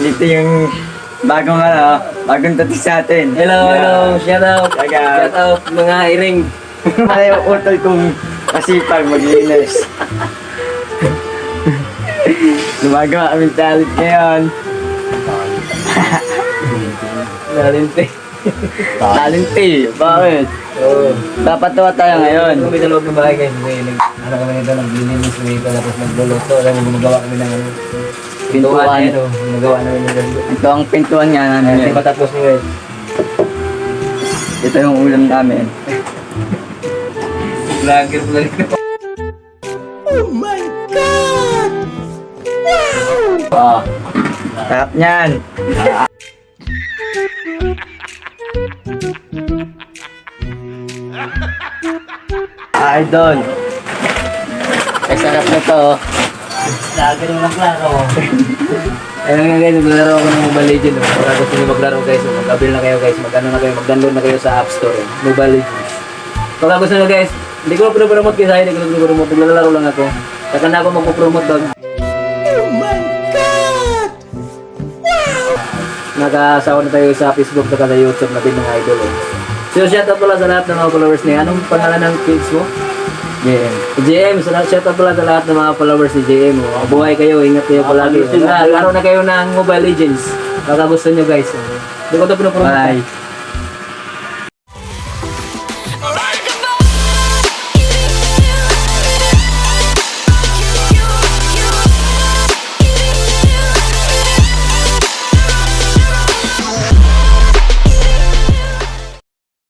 Ito yung bagong tatis sa atin. Hello, shout out. Shout Shout out mga iring. Malay yung utol kong masipag maglinis. Gumagawa kami talent ngayon. Nalinte. Talent eh, bakit? Oo. Dapat tuwa tayo ngayon. Kami sa loob ng bahay guys. Ano kami nito, naglilinis dito tapos nagluluto. Alam mo, gumagawa kami ng ano. Pintuan. Gumagawa namin ng ganito. Ito ang pintuan nga namin Hindi ngayon. matapos nyo guys. Ito yung ulam namin. Vlogger po rin. Oh. Sarap niyan. Idol. Ay, sarap na to. Vlogger mo naglaro. Ayun nga guys, maglaro ako ng Mobile Legends. Kung gusto nyo maglaro guys, mag-avail na kayo guys. Mag-ano na kayo, mag-download na kayo sa App Store. Mobile Legends. Kung gusto nyo guys, hindi ko na pinapromote kayo sa akin, hindi ko na pinapromote. Naglalaro lang ako. Saka na ako magpo-promote dog. Oh my God! Wow! Nakasawa na tayo sa Facebook at sa YouTube natin mga idol. So shoutout pala sa lahat ng mga followers niya. Anong pangalan ng kids mo? JM. JM, shoutout pala sa lahat ng mga followers ni JM. Buhay kayo, ingat kayo palagi. Laro na kayo ng Mobile Legends. Baka gusto nyo guys. Hindi ko ito pinapromote. Bye.